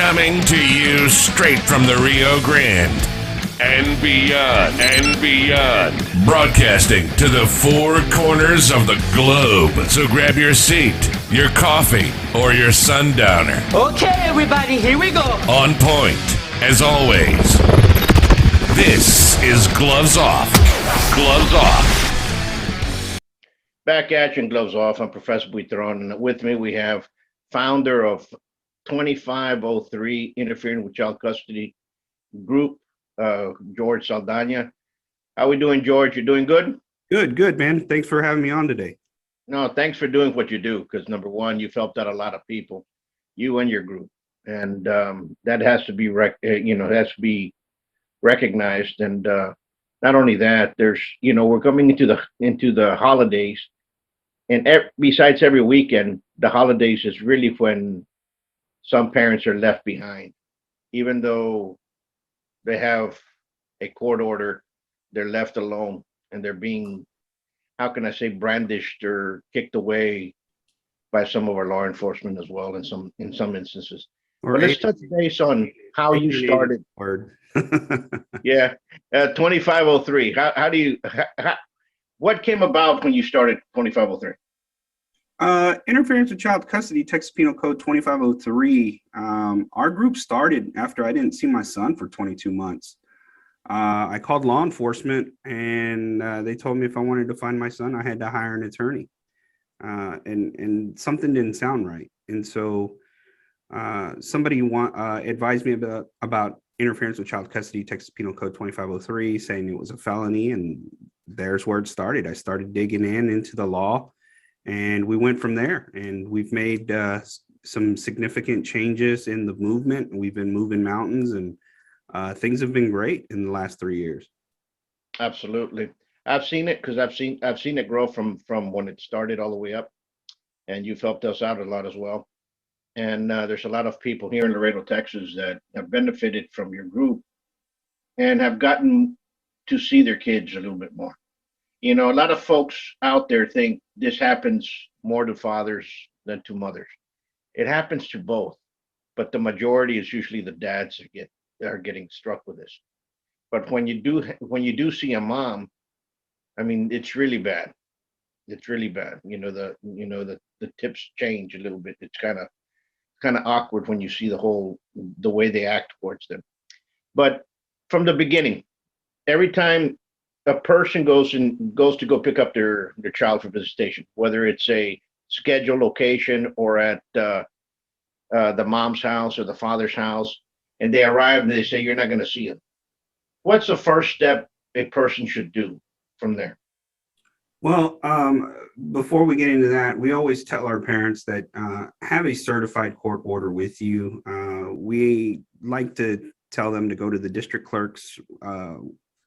Coming to you straight from the Rio Grande and beyond. Broadcasting to the four corners of the globe. So grab your seat, your coffee, or your sundowner. Okay, everybody, here we go. On point, as always. This is Gloves Off. Gloves Off. Back at you and Gloves Off. I'm Professor Buitrón, and with me we have founder of 2503 Interfering with Child Custody Group, George Saldana. How we doing, George? You doing good? Good, man. Thanks for having me on today. No, thanks for doing what you do, because number one, you've helped out a lot of people, you and your group, and that has to be recognized. And not only that, there's we're coming into the holidays, and besides every weekend, the holidays is really when some parents are left behind, even though they have a court order, they're left alone, and they're being, how can I say, brandished or kicked away by some of our law enforcement as well in some instances. Or but let's touch base on how you started. Yeah, 2503. How do you? What came about when you started 2503? Interference with child custody, Texas Penal Code 2503. Our group started after I didn't see my son for 22 months. I called law enforcement, and they told me if I wanted to find my son, I had to hire an attorney. And something didn't sound right. And so somebody advised me about interference with child custody, Texas Penal Code 2503, saying it was a felony, and there's where it started. I started digging into the law, and we went from there. And we've made some significant changes in the movement. We've been moving mountains, and things have been great in the last 3 years. Absolutely. I've seen it, because I've seen it grow from when it started all the way up, and you've helped us out a lot as well. And there's a lot of people here in Laredo, Texas, that have benefited from your group and have gotten to see their kids a little bit more. A lot of folks out there think this happens more to fathers than to mothers. It happens to both, but the majority is usually the dads that are getting struck with this. But when you do see a mom, I mean, it's really bad. It's really bad. The tips change a little bit. It's kind of awkward when you see the way they act towards them. But from the beginning, every time a person goes to go pick up their child for visitation, whether it's a scheduled location or at the mom's house or the father's house, and they arrive and they say you're not going to see them, what's the first step a person should do from there? Well, before we get into that, we always tell our parents that have a certified court order with you. We like to tell them to go to the district clerk's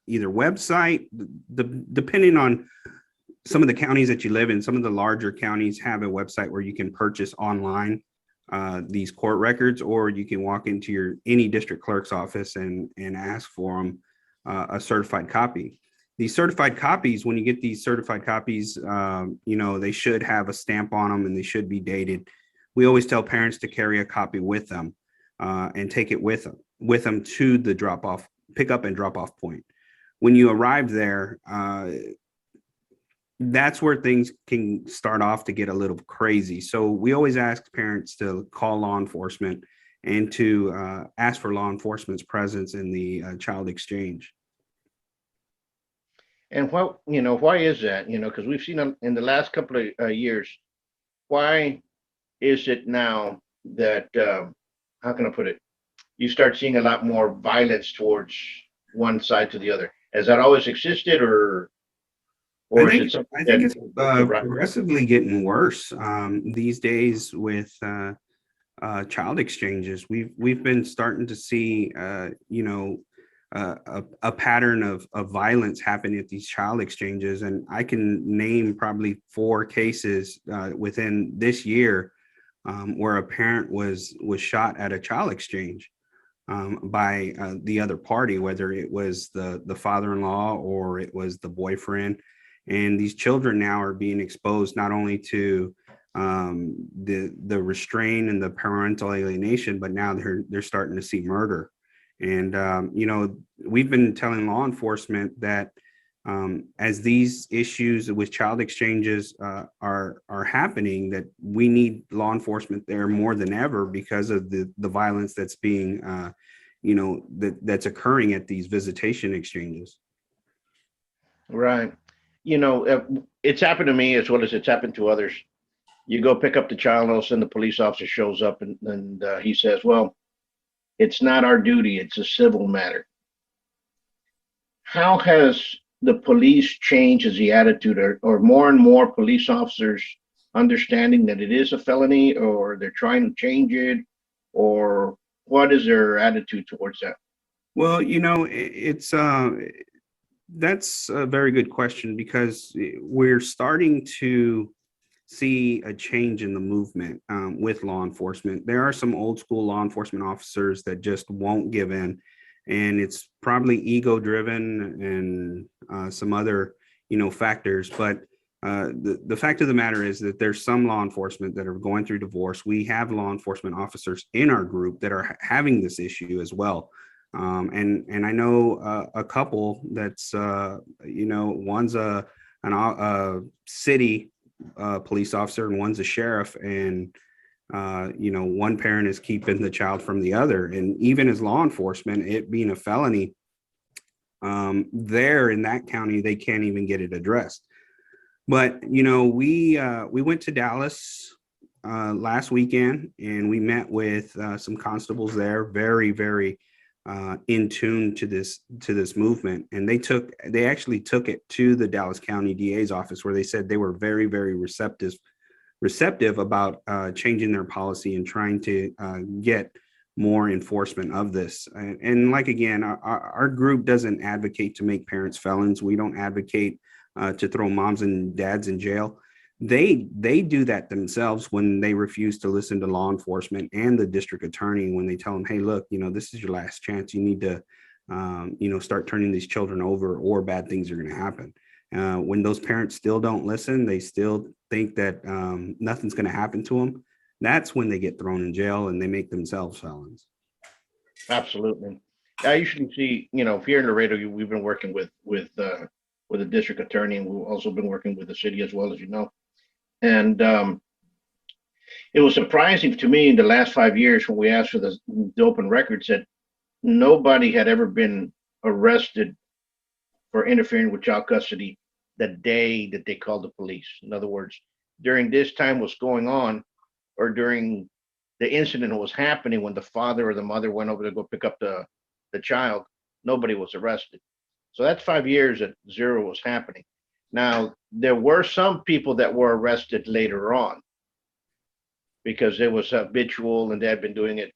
either website, depending on some of the counties that you live in. Some of the larger counties have a website where you can purchase online these court records, or you can walk into any district clerk's office and ask for them a certified copy. These certified copies, when you get these certified copies, they should have a stamp on them, and they should be dated. We always tell parents to carry a copy with them and take it with them to the pickup and drop off point. When you arrive there, that's where things can start off to get a little crazy. So we always ask parents to call law enforcement and to ask for law enforcement's presence in the child exchange. And why is that? Because we've seen them in the last couple of years. Why is it now that, how can I put it? You start seeing a lot more violence towards one side to the other. Has that always existed, or I think it's progressively getting worse these days with child exchanges. We've been starting to see, a pattern of violence happening at these child exchanges. And I can name probably 4 cases within this year where a parent was shot at a child exchange by the other party, whether it was the father-in-law or it was the boyfriend. And these children now are being exposed not only to the restraint and the parental alienation, but now they're starting to see murder. And we've been telling law enforcement that as these issues with child exchanges are happening, that we need law enforcement there more than ever because of the violence that's being that's occurring at these visitation exchanges. Right. It's happened to me as well as it's happened to others. You go pick up the child, all of a sudden the police officer shows up and he says, well, it's not our duty, it's a civil matter. How has the police changed as the attitude, or more and more police officers understanding that it is a felony, or they're trying to change it, or what is their attitude towards that? Well, it's that's a very good question, because we're starting to see a change in the movement with law enforcement. There are some old school law enforcement officers that just won't give in, and it's probably ego driven and some other factors. But the fact of the matter is that there's some law enforcement that are going through divorce. We have law enforcement officers in our group that are having this issue as well. And I know a couple that's one's a city police officer and one's a sheriff, and one parent is keeping the child from the other. And even as law enforcement, it being a felony, there in that county, they can't even get it addressed. But we went to Dallas last weekend, and we met with some constables there, very, very in tune to this movement. And they actually took it to the Dallas County DA's office, where they said they were very, very receptive about changing their policy and trying to get more enforcement of this. And like, again, our group doesn't advocate to make parents felons. We don't advocate to throw moms and dads in jail. They do that themselves when they refuse to listen to law enforcement and the district attorney, when they tell them, hey, look, this is your last chance. You need to, start turning these children over, or bad things are going to happen. When those parents still don't listen, they still think that nothing's going to happen to them. That's when they get thrown in jail and they make themselves felons. Absolutely. I usually see, here in Laredo, we've been working with the district attorney, and we've also been working with the city as well, as you know. And it was surprising to me in the last 5 years, when we asked for the open records, that nobody had ever been arrested for interfering with child custody the day that they called the police. In other words, during this time was going on, or during the incident that was happening when the father or the mother went over to go pick up the child, nobody was arrested. So that's 5 years that zero was happening. Now, there were some people that were arrested later on because it was habitual and they had been doing it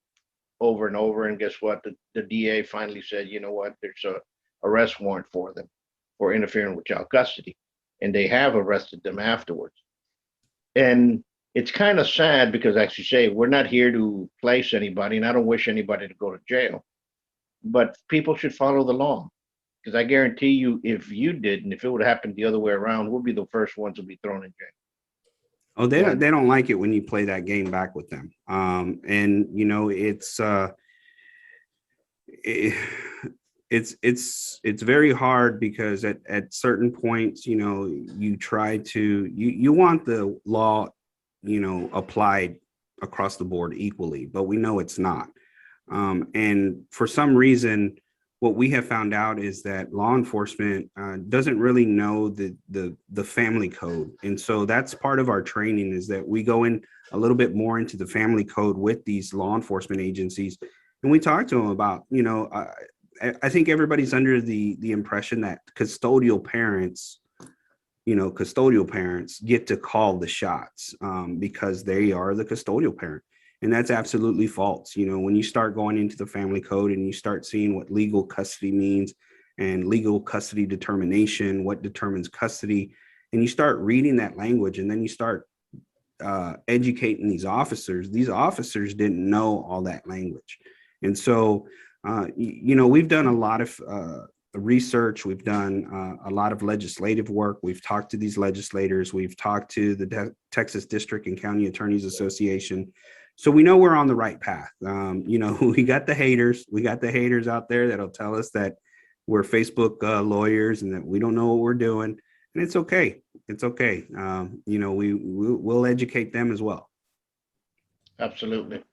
over and over. And guess what? The DA finally said, you know what, there's a arrest warrant for them for interfering with child custody. And they have arrested them afterwards. And it's kind of sad because, as you say, we're not here to place anybody, and I don't wish anybody to go to jail. But people should follow the law. Because I guarantee you, if you didn't, if it would have happened the other way around, we'll be the first ones to be thrown in jail. Oh, they don't like it when you play that game back with them. It's very hard, because at certain points, you try to you want the law, applied across the board equally, but we know it's not. And for some reason, what we have found out is that law enforcement doesn't really know the family code. And so that's part of our training, is that we go in a little bit more into the family code with these law enforcement agencies. And we talk to them about, I think everybody's under the impression that custodial parents get to call the shots because they are the custodial parent. And that's absolutely false. When you start going into the family code and you start seeing what legal custody means and legal custody determination, what determines custody, and you start reading that language, and then you start educating these officers didn't know all that language. And so, we've done a lot of research. We've done a lot of legislative work. We've talked to these legislators. We've talked to the Texas District and County Attorneys Association. So we know we're on the right path. We got the haters. We got the haters out there that'll tell us that we're Facebook lawyers and that we don't know what we're doing. And it's okay. It's okay. We'll educate them as well. Absolutely.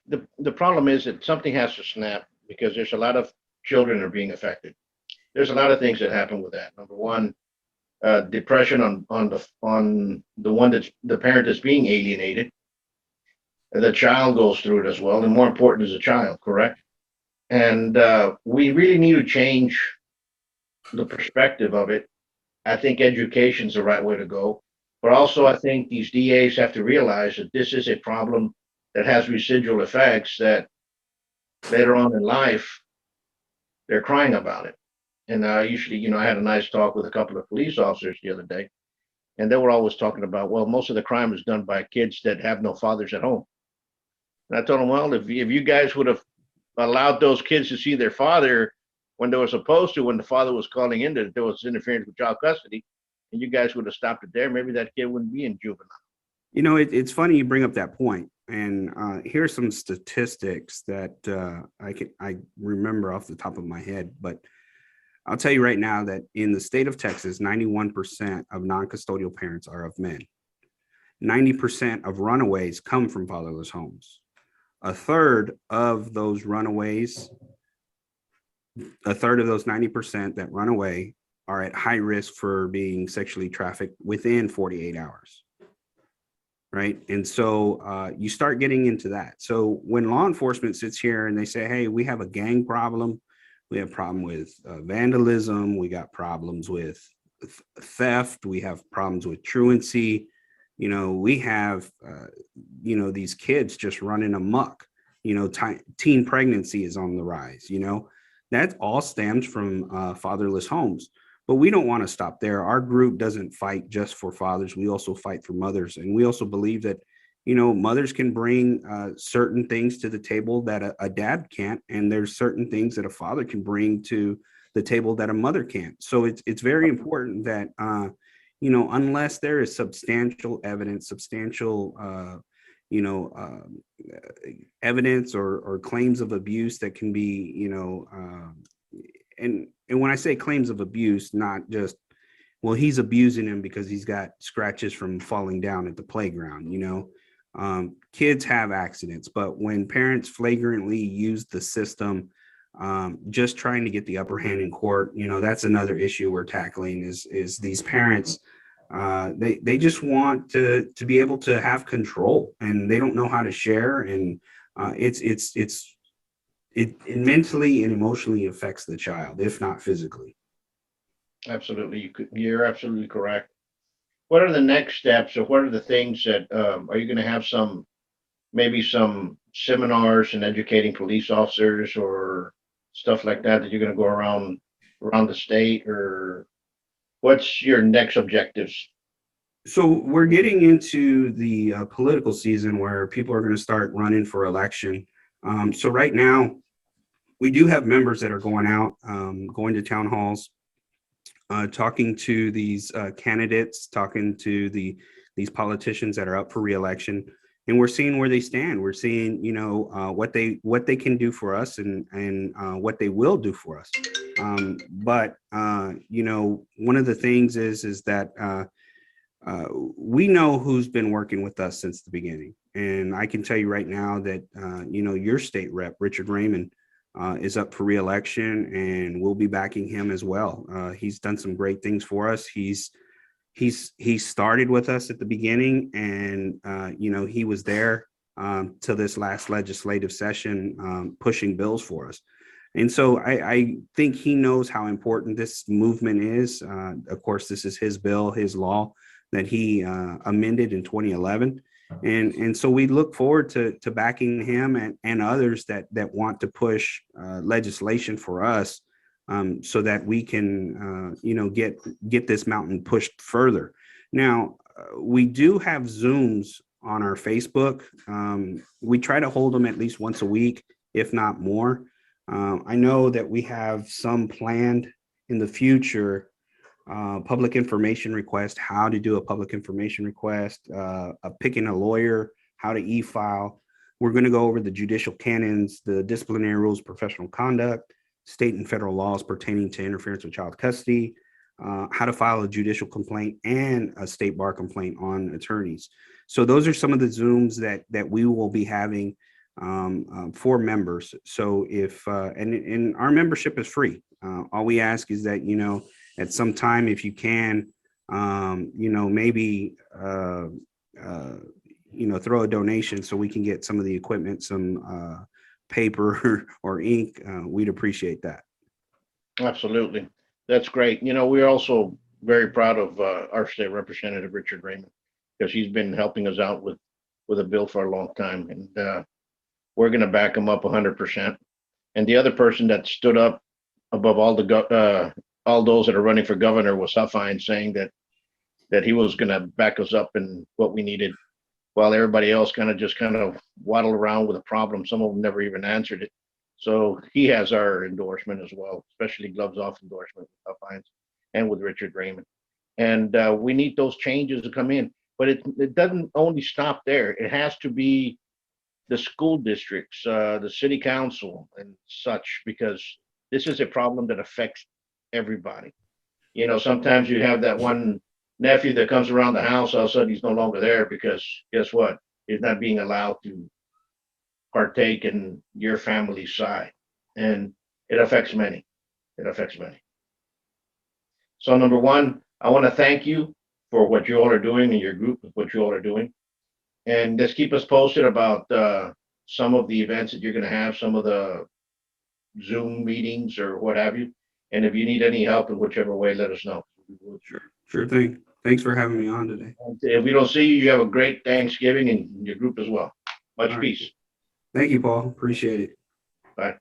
The problem is that something has to snap because there's a lot of children are being affected. There's a lot of things that happen with that. Number one, depression on the one that's the parent that's being alienated. The child goes through it as well, and more important is the child, correct? And we really need to change the perspective of it. I think education is the right way to go, but also I think these DAs have to realize that this is a problem that has residual effects that later on in life they're crying about it. And usually, I had a nice talk with a couple of police officers the other day, and they were always talking about, well, most of the crime is done by kids that have no fathers at home. And I told them, well, if you guys would have allowed those kids to see their father when they were supposed to, when the father was calling in that there was interference with child custody, and you guys would have stopped it there, maybe that kid wouldn't be in juvenile. It's funny you bring up that point. And here's some statistics that I remember off the top of my head, but I'll tell you right now that in the state of Texas, 91% of non-custodial parents are of men. 90% of runaways come from fatherless homes. A third of those 90% that run away are at high risk for being sexually trafficked within 48 hours. Right. And so you start getting into that. So when law enforcement sits here and they say, hey, we have a gang problem, we have a problem with vandalism, we got problems with theft, we have problems with truancy, we have, these kids just running amok, teen pregnancy is on the rise, that all stems from fatherless homes. But we don't want to stop there. Our group doesn't fight just for fathers. We also fight for mothers. And we also believe that, mothers can bring certain things to the table that a dad can't. And there's certain things that a father can bring to the table that a mother can't. So it's very important that, unless there is substantial evidence, evidence or claims of abuse that can be, and when I say claims of abuse, not just, well, he's abusing him because he's got scratches from falling down at the playground, kids have accidents, but when parents flagrantly use the system, just trying to get the upper hand in court, that's another issue we're tackling is these parents, they just want to be able to have control, and they don't know how to share. And it mentally and emotionally affects the child, if not physically. Absolutely. You're absolutely correct. What are the next steps, or what are the things that, are you going to have maybe some seminars and educating police officers or stuff like that you're going to go around the state, or what's your next objectives? So we're getting into the political season where people are going to start running for election. So right now, we do have members that are going out, going to town halls, talking to these candidates, talking to these politicians that are up for reelection, and we're seeing where they stand. We're seeing, what they can do for us and what they will do for us. But one of the things is that we know who's been working with us since the beginning, and I can tell you right now that your state rep, Richard Raymond, is up for re-election, and we'll be backing him as well. He's done some great things for us. He started with us at the beginning, and he was there to this last legislative session, pushing bills for us. And so I think he knows how important this movement is. Of course, this is his bill, his law that he amended in 2011. And so we look forward to backing him and others that want to push legislation for us, so that we can get this mountain pushed further. Now, we do have Zooms on our Facebook. We try to hold them at least once a week, if not more. I know that we have some planned in the future, public information request, how to do a public information request, picking a lawyer, how to e-file. We're going to go over the judicial canons, the disciplinary rules, professional conduct, state and federal laws pertaining to interference with child custody, how to file a judicial complaint and a state bar complaint on attorneys. So those are some of the Zooms that we will be having for members. So if, and our membership is free. All we ask is that, at some time, if you can, maybe, throw a donation so we can get some of the equipment, some paper or ink. We'd appreciate that. Absolutely. That's great. We're also very proud of our state representative, Richard Raymond, because he's been helping us out with a bill for a long time. And we're going to back him up 100%. And the other person that stood up above all those that are running for governor was Huffine, saying that he was going to back us up in what we needed, while everybody else kind of waddled around with a problem. Some of them never even answered it. So he has our endorsement as well, especially gloves off endorsement with Huffines and with Richard Raymond. And we need those changes to come in, but it doesn't only stop there. It has to be the school districts, the city council and such, because this is a problem that affects everybody. Sometimes you have that one nephew that comes around the house, all of a sudden he's no longer there because guess what? He's not being allowed to partake in your family's side. And it affects many. It affects many. So number one, I want to thank you for what you all are doing in your group, what you all are doing. And just keep us posted about some of the events that you're going to have, some of the Zoom meetings or what have you. And if you need any help in whichever way, let us know. Sure thing. Thanks for having me on today. And if we don't see you, you have a great Thanksgiving and your group as well. Much peace. Thank you, Paul. Appreciate it. Bye.